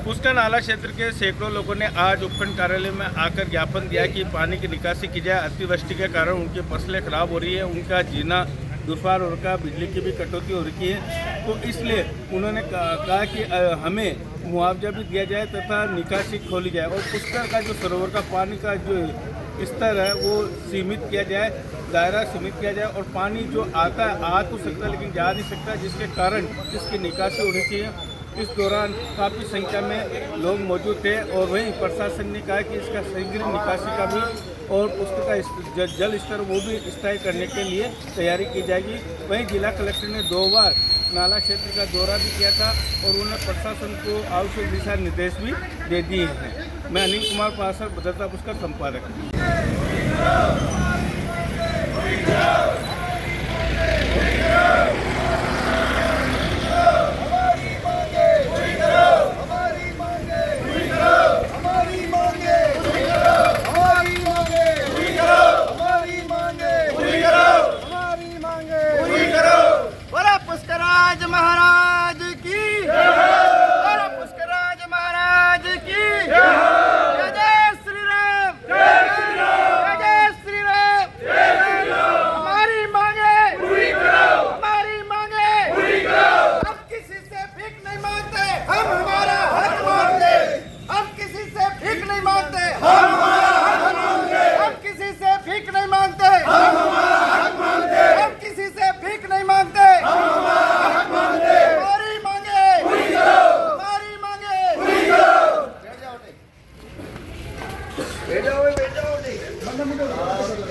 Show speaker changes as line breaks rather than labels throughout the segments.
पुष्कर नाला क्षेत्र के सैकड़ों लोगों ने आज उपखंड कार्यालय में आकर ज्ञापन दिया कि पानी की निकासी की जाए। अतिवृष्टि के कारण उनकी फसलें खराब हो रही है, उनका जीना दुश्वार हो रखा, बिजली की भी कटौती हो रखी है। तो इसलिए उन्होंने कहा कि हमें मुआवजा भी दिया जाए तथा निकासी खोली जाए और पुष्कर का जो सरोवर का पानी का जो स्तर है वो सीमित किया जाए, दायरा सीमित किया जाए और पानी जो आता है आ तो सकता है लेकिन जा नहीं सकता, जिसके कारण इसकी निकासी होनी चाहिए। इस दौरान काफ़ी संख्या में लोग मौजूद थे और वहीं प्रशासन ने कहा कि इसका शीघ्र निकासी का भी और उसका जल स्तर वो भी स्थायी करने के लिए तैयारी की जाएगी। वहीं जिला कलेक्टर ने 2 बार नाला क्षेत्र का दौरा भी किया था और उन्होंने प्रशासन को आवश्यक दिशा निर्देश भी दे दिए हैं। मैं अनिल कुमार पासर, बदलता पुष्कर संपादक।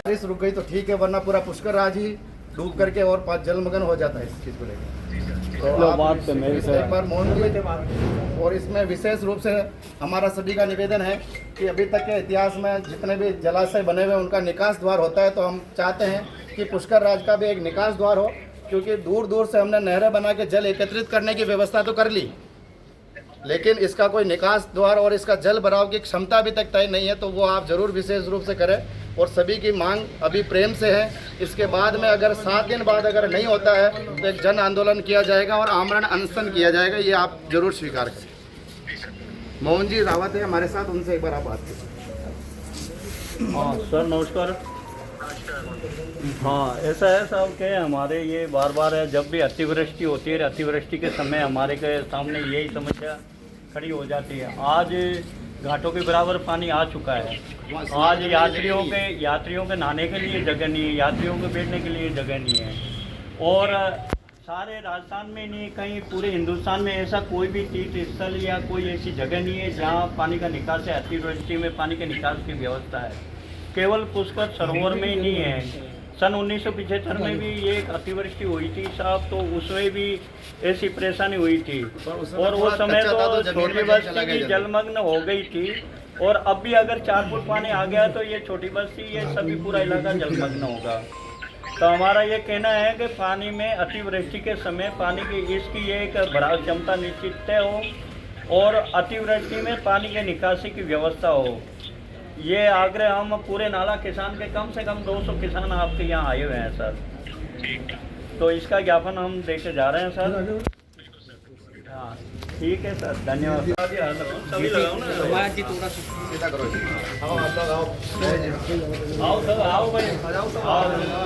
बारिश रुक गई तो ठीक है, वरना पूरा पुष्कर राज ही डूब करके और जलमग्न हो जाता है इस चीज़ को लेकर। तो एक बार मोहन जी, और इसमें विशेष रूप से हमारा सभी का निवेदन है कि अभी तक के इतिहास में जितने भी जलाशय बने हुए उनका निकास द्वार होता है, तो हम चाहते हैं कि पुष्कर राज का भी एक निकास द्वार हो, क्योंकि दूर दूर से हमने नहरें बना के जल एकत्रित करने की व्यवस्था तो कर ली, लेकिन इसका कोई निकास द्वार और इसका जल भराव की क्षमता अभी तक तय नहीं है। तो वो आप जरूर विशेष रूप से करें और सभी की मांग अभी प्रेम से है। इसके बाद में अगर 7 दिन बाद अगर नहीं होता है तो एक जन आंदोलन किया जाएगा और आमरण अनशन किया जाएगा, ये आप जरूर स्वीकार करें। मोहन जी रावत है हमारे साथ, उनसे एक बार आप बात करें।
हाँ सर, नमस्कार। हाँ, ऐसा है साहब कि हमारे ये बार बार है, जब भी अतिवृष्टि होती है, अतिवृष्टि के समय हमारे के सामने यही समस्या खड़ी हो जाती है। आज घाटों के बराबर पानी आ चुका है। आज यात्रियों के नहाने के लिए जगह नहीं है, यात्रियों के बैठने के लिए जगह नहीं है। और सारे राजस्थान में नहीं, कहीं पूरे हिंदुस्तान में ऐसा कोई भी तीर्थ स्थल या कोई ऐसी जगह नहीं है जहाँ पानी का निकास है, अतिवृष्टि में पानी के निकास की व्यवस्था है। केवल पुष्कर सरोवर में ही नहीं है। सन 1975 में भी ये एक अतिवृष्टि हुई थी साहब, तो उसमें भी ऐसी परेशानी हुई थी और वो समय तो छोटी बस्ती भी जलमग्न हो गई थी। और अब भी अगर 4 फुट पानी आ गया तो ये छोटी बस्ती, ये सभी पूरा इलाका जलमग्न होगा। तो हमारा ये कहना है कि पानी में अतिवृष्टि के समय पानी की इसकी एक भराव क्षमता निश्चित तय हो और अतिवृष्टि में पानी के निकासी की व्यवस्था हो। ये आग्रह हम पूरे नाला किसान के कम से कम 200 किसान आपके यहाँ आए हुए हैं सर। तो इसका ज्ञापन हम देके जा रहे हैं सर। हाँ ठीक है सर, धन्यवाद। सभी लगाओ ना जी, थोड़ा सीधा करो। आओ सब आओ भाई, आओ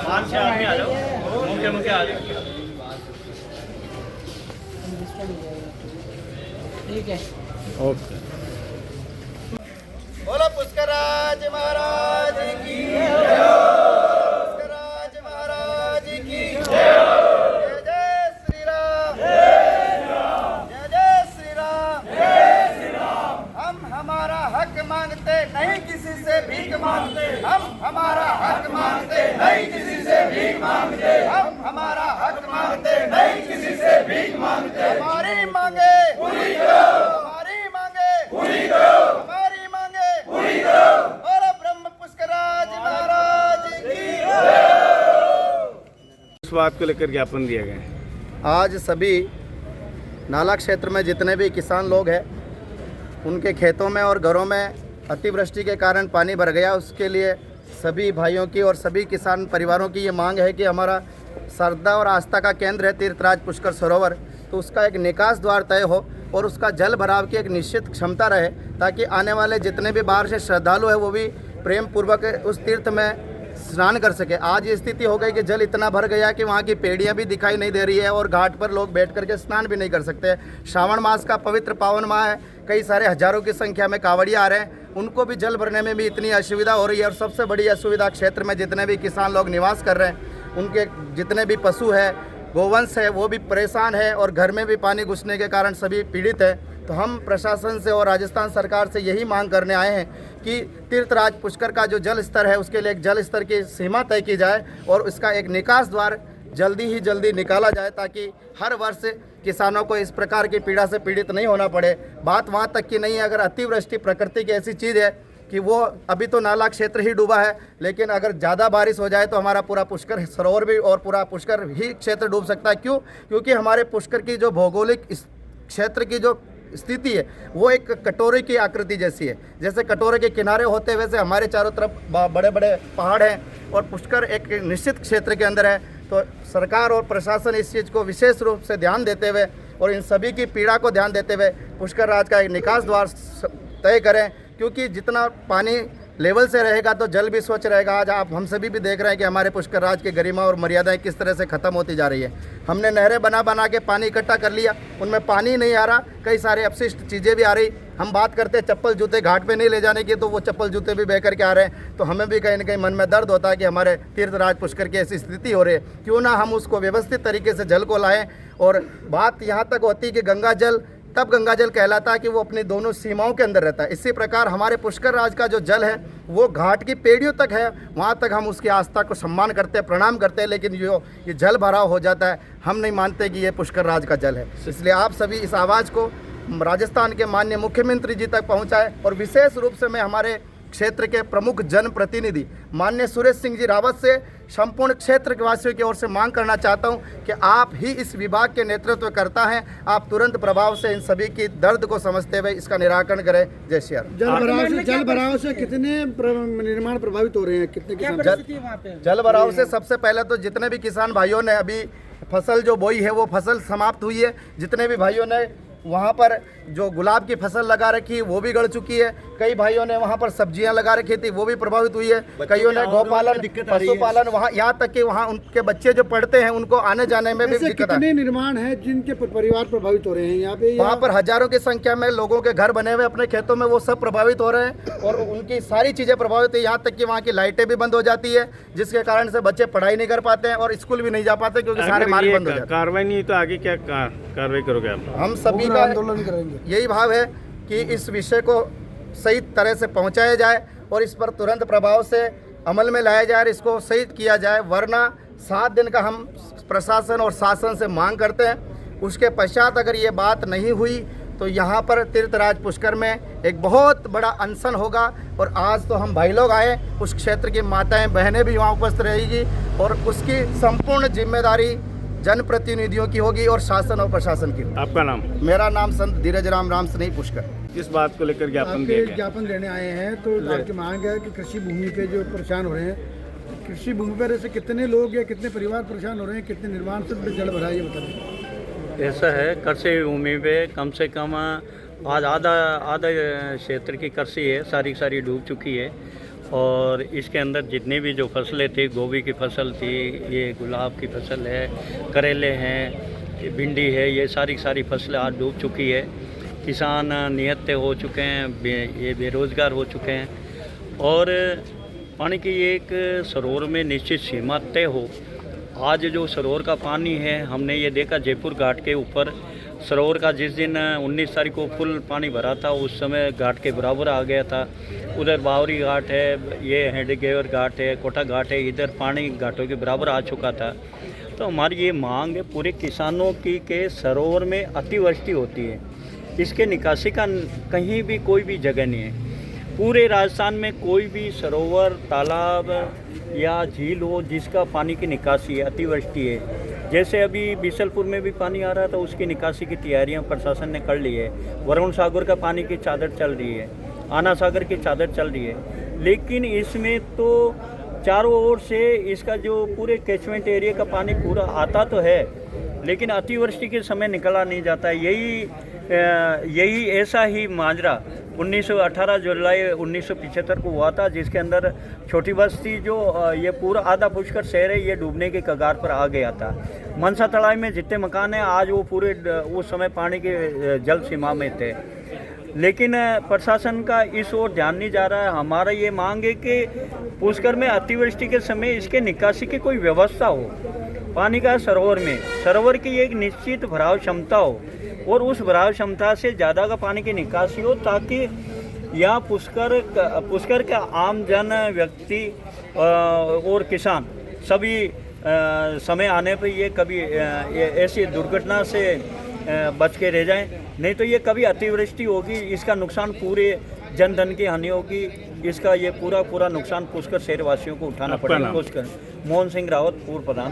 5-6 आदमी आ जाओ, मुख्य आ जाओ।
ठीक है,
ओके।
बोलो पुष्कर राज महाराज की जय हो, पुष्कर राज महाराज की जय हो। जय जय श्री राम, जय जय श्री राम, जय श्री राम। हम हमारा हक मांगते नहीं किसी से भीख मांगते, हम हमारा हक मांगते नहीं किसी से भीख मांगते, हम हमारा हक मांगते नहीं किसी से भीख मांगते। हमारी मांगे पूरी करो, हमारी मांगे पूरी करो, हमारी मांगे पूरी करो। बोलो ब्रह्म पुष्कर राज महाराज की
इस बात को लेकर ज्ञापन दिया गया है।
आज सभी नाला क्षेत्र में जितने भी किसान लोग हैं उनके खेतों में और घरों में अतिवृष्टि के कारण पानी भर गया। उसके लिए सभी भाइयों की और सभी किसान परिवारों की ये मांग है कि हमारा श्रद्धा और आस्था का केंद्र है तीर्थराज पुष्कर सरोवर, तो उसका एक निकास द्वार तय हो और उसका जल भराव की एक निश्चित क्षमता रहे, ताकि आने वाले जितने भी बाहर से श्रद्धालु हैं वो भी प्रेम पूर्वक उस तीर्थ में स्नान कर सके। आज ये स्थिति हो गई कि जल इतना भर गया कि वहाँ की पेड़ियाँ भी दिखाई नहीं दे रही है और घाट पर लोग बैठ करके स्नान भी नहीं कर सकते। श्रावण मास का पवित्र पावन माह है, कई सारे हजारों की संख्या में कांवड़िया आ रहे हैं, उनको भी जल भरने में भी इतनी असुविधा हो रही है। और सबसे बड़ी असुविधा क्षेत्र में जितने भी किसान लोग निवास कर रहे हैं, उनके जितने भी पशु है, गोवंश है, वो भी परेशान है और घर में भी पानी घुसने के कारण सभी पीड़ित है। तो हम प्रशासन से और राजस्थान सरकार से यही मांग करने आए हैं कि तीर्थराज पुष्कर का जो जल स्तर है उसके लिए एक जल स्तर की सीमा तय की जाए और उसका एक निकास द्वार जल्दी निकाला जाए, ताकि हर वर्ष किसानों को इस प्रकार की पीड़ा से पीड़ित नहीं होना पड़े। बात वहाँ तक की नहीं है, अगर अतिवृष्टि प्रकृति की ऐसी चीज़ है कि वो अभी तो नाला क्षेत्र ही डूबा है, लेकिन अगर ज़्यादा बारिश हो जाए तो हमारा पूरा पुष्कर सरोवर भी और पूरा पुष्कर ही क्षेत्र डूब सकता है। क्यों? क्योंकि हमारे पुष्कर की जो भौगोलिक क्षेत्र की जो स्थिति है वो एक कटोरे की आकृति जैसी है। जैसे कटोरे के किनारे होते वैसे हमारे चारों तरफ बड़े बड़े पहाड़ हैं और पुष्कर एक निश्चित क्षेत्र के अंदर है। तो सरकार और प्रशासन इस चीज़ को विशेष रूप से ध्यान देते हुए और इन सभी की पीड़ा को ध्यान देते हुए पुष्कर राज का एक निकास द्वार तय करें, क्योंकि जितना पानी लेवल से रहेगा तो जल भी स्वच्छ रहेगा। आज आप हम सभी भी देख रहे हैं कि हमारे पुष्कर राज की गरिमा और मर्यादाएं किस तरह से ख़त्म होती जा रही है। हमने नहरें बना के पानी इकट्ठा कर लिया, उनमें पानी नहीं आ रहा, कई सारे अपशिष्ट चीज़ें भी आ रही। हम बात करते हैं चप्पल जूते घाट पे नहीं ले जाने की, तो वो चप्पल जूते भी बह करके आ रहे हैं। तो हमें भी कहीं ना कहीं मन में दर्द होता है कि हमारे तीर्थराज पुष्कर की ऐसी स्थिति हो रही है। क्यों ना हम उसको व्यवस्थित तरीके से जल को लाएँ। और बात यहाँ तक होती है कि गंगा जल तब गंगा जल कहलाता है कि वो अपनी दोनों सीमाओं के अंदर रहता है। इसी प्रकार हमारे पुष्कर राज का जो जल है वो घाट की पेड़ियों तक है, वहाँ तक हम उसकी आस्था को सम्मान करते हैं, प्रणाम करते हैं। लेकिन जो ये जल भराव हो जाता है, हम नहीं मानते कि ये पुष्कर राज का जल है। इसलिए आप सभी इस आवाज़ को राजस्थान के माननीय मुख्यमंत्री जी तक पहुँचाए और विशेष रूप से मैं हमारे क्षेत्र के प्रमुख जनप्रतिनिधि माननीय सुरेश सिंह जी रावत से संपूर्ण क्षेत्र के वासियों की ओर से मांग करना चाहता हूं कि आप ही इस विभाग के नेतृत्व करता हैं, आप तुरंत प्रभाव से इन सभी की दर्द को समझते हुए इसका निराकरण करें। जय श्री राम।
जल भराव से कितने निर्माण प्रभावित हो रहे हैं, कितने किसान?
जल भराव से सबसे पहले तो जितने भी किसान भाइयों ने अभी फसल जो बोई है वो फसल समाप्त हुई है। जितने भी भाइयों ने वहाँ पर जो गुलाब की फसल लगा रखी वो भी गड़ चुकी है। कई भाइयों ने वहाँ पर सब्जियां लगा रखी थी वो भी प्रभावित हुई है। कईयों ने गौपालन, पशुपालन, वहाँ यहाँ तक कि वहाँ उनके बच्चे जो पढ़ते हैं उनको आने जाने में भी दिक्कत है।
कितने निर्माण है जिनके परिवार प्रभावित हो रहे हैं यहाँ पे?
वहाँ पर हजारों की संख्या में लोगों के घर बने हुए अपने खेतों में, वो सब प्रभावित हो रहे हैं और उनकी सारी चीज़ें प्रभावित है। यहाँ तक कि वहाँ की लाइटें भी बंद हो जाती है, जिसके कारण से बच्चे पढ़ाई नहीं कर पाते हैं और स्कूल भी नहीं जा पाते क्योंकि सारे मार्ग बंद हो जाते हैं।
कार्रवाई नहीं तो आगे क्या कार्रवाई करोगे आप?
हम सभी का
आंदोलन करेंगे।
यही भाव है कि इस विषय को सही तरह से पहुंचाया जाए और इस पर तुरंत प्रभाव से अमल में लाया जाए और इसको सही किया जाए, वरना 7 दिन का हम प्रशासन और शासन से मांग करते हैं। उसके पश्चात अगर ये बात नहीं हुई तो यहाँ पर तीर्थराज पुष्कर में एक बहुत बड़ा अनशन होगा। और आज तो हम भाई लोग आए, उस क्षेत्र की माताएं बहनें भी वहाँ उपस्थित रहेगी और उसकी संपूर्ण जिम्मेदारी जनप्रतिनिधियों की होगी और शासन और प्रशासन की होगी।
आपका नाम?
मेरा नाम संत धीरज राम स्नेही पुष्कर।
किस बात को लेकर ज्ञापन दिया गया?
ज्ञापन देने आए हैं तो आपकी मांग है कि कृषि भूमि पे जो परेशान हो रहे हैं, कृषि भूमि पर ऐसे कितने लोग या कितने परिवार परेशान हो रहे हैं, कितने निर्माण से जल भरा, ये बताइए।
ऐसा है, कृषि भूमि पे कम से कम आज आधा क्षेत्र की कृषि है, सारी डूब चुकी है। और इसके अंदर जितनी भी जो फसलें थी, गोभी की फसल थी, ये गुलाब की फसल है, करेले हैं, भिंडी है, ये सारी फसलें आज डूब चुकी है। किसान निहत्थे हो चुके हैं, ये बेरोज़गार हो चुके हैं। और पानी की एक सरोवर में निश्चित सीमा तय हो। आज जो सरोवर का पानी है, हमने ये देखा जयपुर घाट के ऊपर सरोवर का जिस दिन 19 तारीख को फुल पानी भरा था, उस समय घाट के बराबर आ गया था। उधर बावरी घाट है, ये हेडगेवर घाट है, कोटा घाट है, इधर पानी घाटों के बराबर आ चुका था। तो हमारी ये मांग है पूरे किसानों की के सरोवर में अतिवृष्टि होती है, इसके निकासी का कहीं भी कोई भी जगह नहीं है। पूरे राजस्थान में कोई भी सरोवर, तालाब या झील हो जिसका पानी की निकासी है, अतिवृष्टि है। जैसे अभी बिसलपुर में भी पानी आ रहा था, उसकी निकासी की तैयारियां प्रशासन ने कर ली है। वरुण सागर का पानी की चादर चल रही है, आना सागर की चादर चल रही है। लेकिन इसमें तो चारों ओर से इसका जो पूरे कैचमेंट एरिया का पानी पूरा आता तो है, लेकिन अतिवृष्टि के समय निकला नहीं जाता है। यही ऐसा ही माजरा 18 जुलाई 1975 को हुआ था, जिसके अंदर छोटी बस्ती जो ये पूरा आधा पुष्कर शहर है, ये डूबने के कगार पर आ गया था। मनसा तलाई में जितने मकान हैं आज वो पूरे उस समय पानी के जल सीमा में थे, लेकिन प्रशासन का इस ओर ध्यान नहीं जा रहा है। हमारा ये मांग है कि पुष्कर में अतिवृष्टि के समय इसके निकासी की कोई व्यवस्था हो, पानी का सरोवर की एक निश्चित भराव क्षमता हो और उस भराव क्षमता से ज़्यादा का पानी की निकासी हो, ताकि यहाँ पुष्कर का आम जन व्यक्ति और किसान सभी समय आने पर ये कभी ऐसी दुर्घटना से बच के रह जाएं। नहीं तो ये कभी अतिवृष्टि होगी, इसका नुकसान पूरे जन धन की हानि होगी, इसका ये पूरा नुकसान पुष्कर शहरवासियों को उठाना पड़ेगा। पुष्कर मोहन सिंह रावत, पूर्व प्रधान।